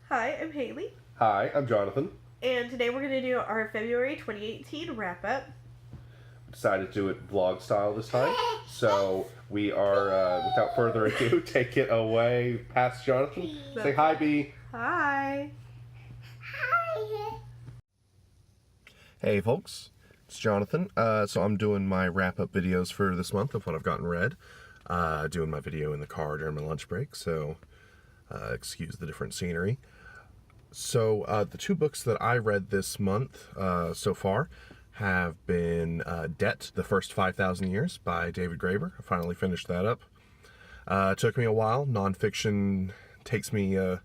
Hi, I'm Haley, Hi, I'm Jonathan. and today we're going to do our February 2018 wrap up. Decided to do it vlog style this time. So we are, without further ado, take it away past Jonathan. Say hi, B. Hi. Hey, folks. It's Jonathan. So I'm doing my wrap-up videos for this month of what I've gotten read. Doing my video in the car during my lunch break, so excuse the different scenery. So the two books that I read this month so far have been Debt, The First 5,000 Years by David Graeber. I finally finished that up. It took me a while. Nonfiction takes me a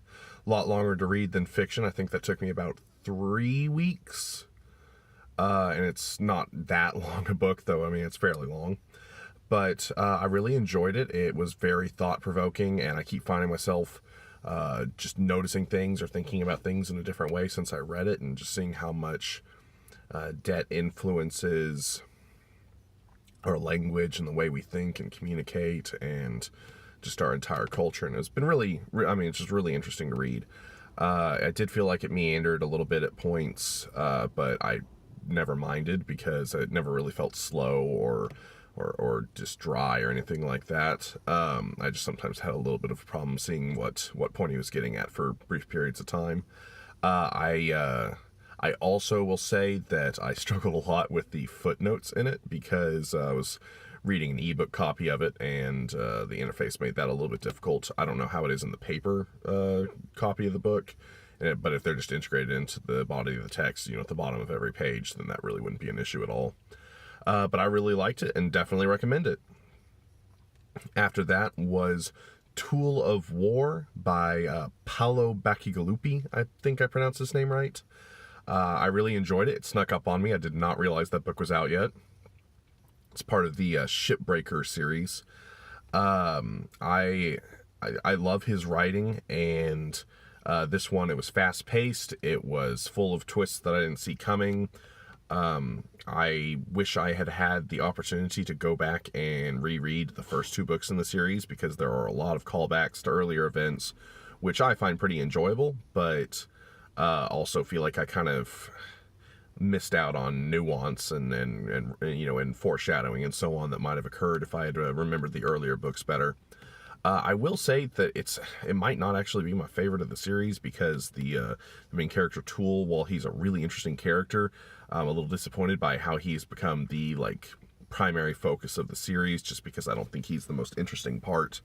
lot longer to read than fiction. I think that took me about 3 weeks. And it's not that long a book, though. I mean, it's fairly long. But I really enjoyed it. It was very thought-provoking, and I keep finding myself just noticing things or thinking about things in a different way since I read it, and just seeing how much debt influences our language and the way we think and communicate and just our entire culture. And it's been really, it's just really interesting to read. I did feel like it meandered a little bit at points, but I never minded because it never really felt slow or just dry or anything like that. I just sometimes had a little bit of a problem seeing what point he was getting at for brief periods of time. I also will say that I struggled a lot with the footnotes in it because I was reading an ebook copy of it, and the interface made that a little bit difficult. I don't know how it is in the paper copy of the book, but if they're just integrated into the body of the text, at the bottom of every page, then that really wouldn't be an issue at all. But I really liked it and definitely recommend it. After that was Tool of War by Paolo Bacigalupi. I think I pronounced his name right. I really enjoyed it. It snuck up on me. I did not realize that book was out yet. It's part of the Shipbreaker series. I love his writing, and this one, it was fast-paced. It was full of twists that I didn't see coming. I wish I had had the opportunity to go back and reread the first two books in the series, because there are a lot of callbacks to earlier events, which I find pretty enjoyable, but also feel like I kind of missed out on nuance and foreshadowing and so on that might have occurred if I had remembered the earlier books better. I will say that it might not actually be my favorite of the series, because the main character Tool, while he's a really interesting character, I'm a little disappointed by how he's become the primary focus of the series, just because I don't think he's the most interesting part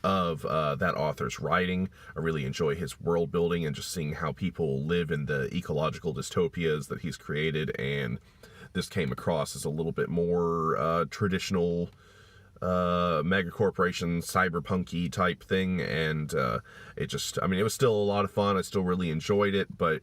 of that author's writing. I really enjoy his world building and just seeing how people live in the ecological dystopias that he's created, and this came across as a little bit more traditional mega corporation cyberpunky type thing, and it was still a lot of fun. I still really enjoyed it, but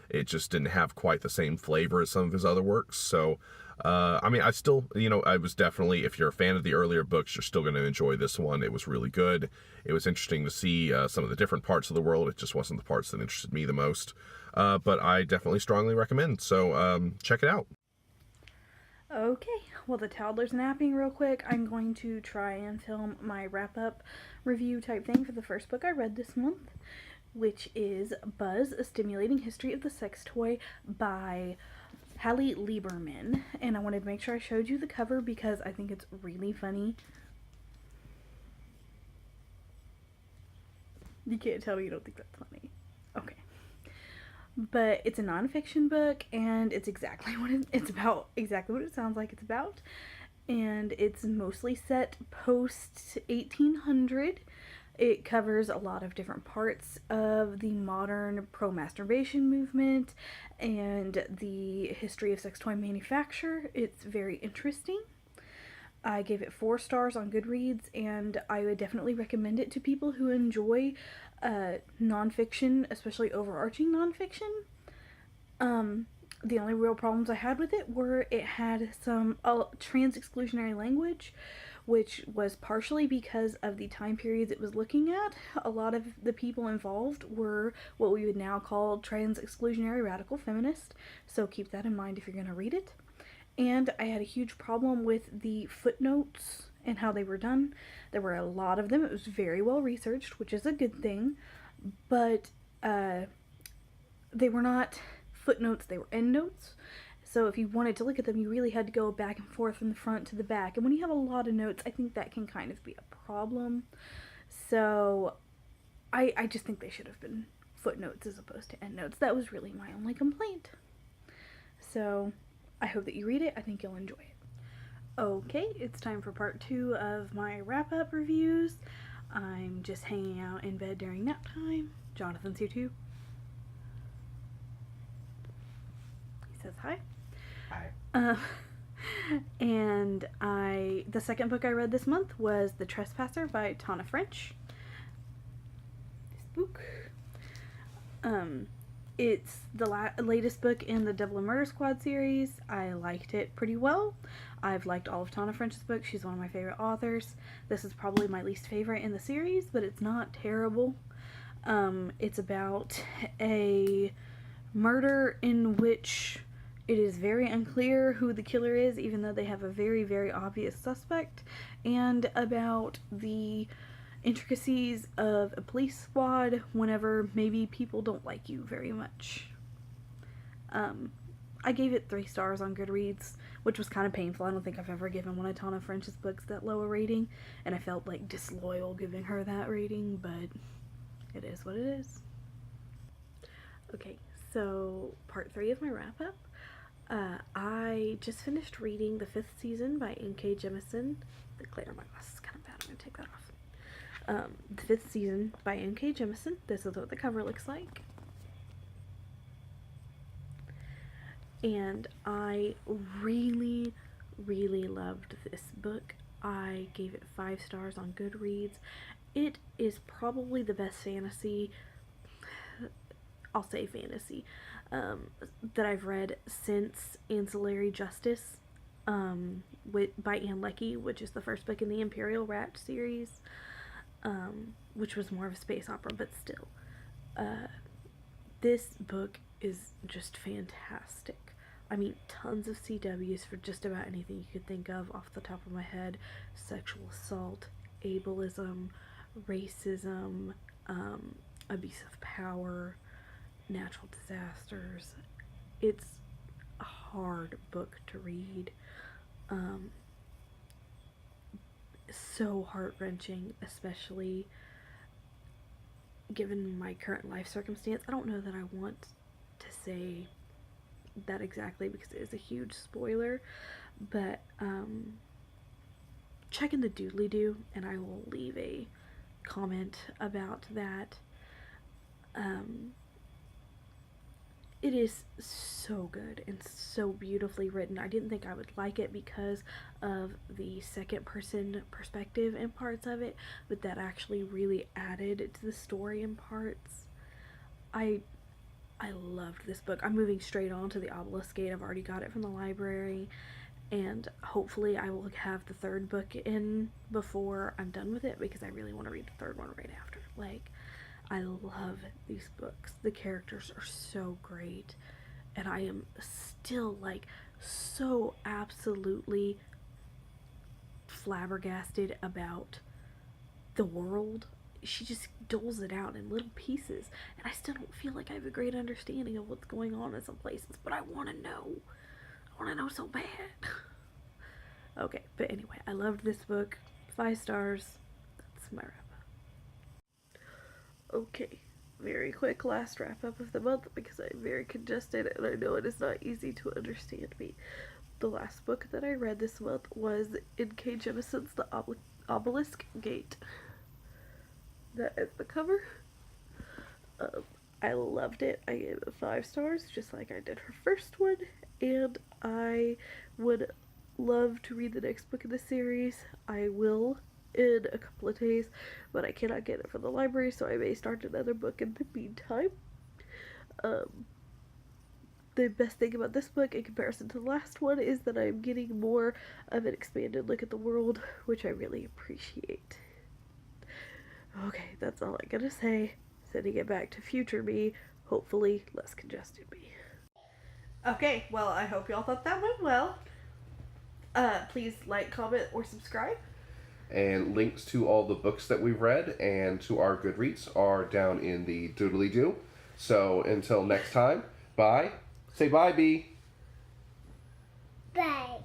it just didn't have quite the same flavor as some of his other works. So I still, I was definitely, if you're a fan of the earlier books, you're still going to enjoy this one. It was really good. It was interesting to see some of the different parts of the world. It just wasn't the parts that interested me the most, but I definitely strongly recommend, so check it out. Okay, well, the toddler's napping real quick. I'm going to try and film my wrap up review type thing for the first book I read this month, which is Buzz, A Stimulating History of the Sex Toy by Hallie Lieberman. And I wanted to make sure I showed you the cover because I think it's really funny. You can't tell me you don't think that's funny. Okay. But it's a nonfiction book, and it's exactly what it's about, exactly what it sounds like it's about. And it's mostly set post 1800. It covers a lot of different parts of the modern pro-masturbation movement and the history of sex toy manufacture. It's very interesting. I gave it 4 stars on Goodreads, and I would definitely recommend it to people who enjoy nonfiction, especially overarching nonfiction. The only real problems I had with it were it had some trans-exclusionary language, which was partially because of the time periods it was looking at. A lot of the people involved were what we would now call trans-exclusionary radical feminists, so keep that in mind if you're going to read it. And I had a huge problem with the footnotes and how they were done. There were a lot of them. It was very well researched, which is a good thing, but they were not footnotes, they were endnotes. So if you wanted to look at them, you really had to go back and forth from the front to the back. And when you have a lot of notes, I think that can kind of be a problem. So I just think they should have been footnotes as opposed to endnotes. That was really my only complaint. So I hope that you read it. I think you'll enjoy it. Okay, it's time for part 2 of my wrap-up reviews. I'm just hanging out in bed during nap time. Jonathan's here too. He says hi. Hi. And the second book I read this month was The Trespasser by Tana French. This book. It's the latest book in the Devil and Murder Squad series. I liked it pretty well. I've liked all of Tana French's books. She's one of my favorite authors. This is probably my least favorite in the series, but it's not terrible. It's about a murder in which it is very unclear who the killer is, even though they have a very, very obvious suspect, and about the intricacies of a police squad whenever maybe people don't like you very much. I gave it 3 stars on Goodreads, which was kind of painful. I don't think I've ever given one of Tana French's books that low a rating, and I felt like disloyal giving her that rating, but it is what it is. Okay, so part 3 of my wrap-up. I just finished reading the 5th season by N.K. Jemison. The glare on my glasses is kind of bad. I'm going to take that off. The 5th season by N.K. Jemison. This is what the cover looks like. And I really, really loved this book. I gave it 5 stars on Goodreads. It is probably the best fantasy, I'll say fantasy, that I've read since Ancillary Justice by Anne Leckie, which is the first book in the Imperial Rat series, which was more of a space opera, but still. This book is just fantastic. I mean, tons of CWs for just about anything you could think of off the top of my head. Sexual assault, ableism, racism, abuse of power, natural disasters. It's a hard book to read. So heart-wrenching, especially given my current life circumstance. I don't know that I want to say that exactly because it is a huge spoiler, but check in the doodly-doo and I will leave a comment about that. It is so good and so beautifully written. I didn't think I would like it because of the second person perspective in parts of it, but that actually really added to the story in parts. I loved this book. I'm moving straight on to the Obelisk Gate. I've already got it from the library, and hopefully I will have the 3rd book in before I'm done with it because I really want to read the 3rd one right after. Like, I love these books. The characters are so great, and I am still, like, so absolutely flabbergasted about the world. She just doles it out in little pieces, and I still don't feel like I have a great understanding of what's going on in some places, but I want to know. I want to know so bad. Okay, but anyway, I loved this book. 5 stars. That's my wrap up. Okay, very quick last wrap up of the month because I'm very congested and I know it is not easy to understand me. The last book that I read this month was N.K. Jemison's The Obelisk Gate. That is the cover. I loved it. I gave it 5 stars, just like I did her first one, and I would love to read the next book in the series. I will in a couple of days, but I cannot get it from the library, so I may start another book in the meantime. The best thing about this book in comparison to the last one is that I'm getting more of an expanded look at the world, which I really appreciate. Okay, that's all I'm gonna say. Sending it back to future me, hopefully less congested me. Okay, well, I hope y'all thought that went well. Please like, comment, or subscribe. And links to all the books that we've read and to our Goodreads are down in the doodly-doo. So until next time, bye. Say bye, B. Bye.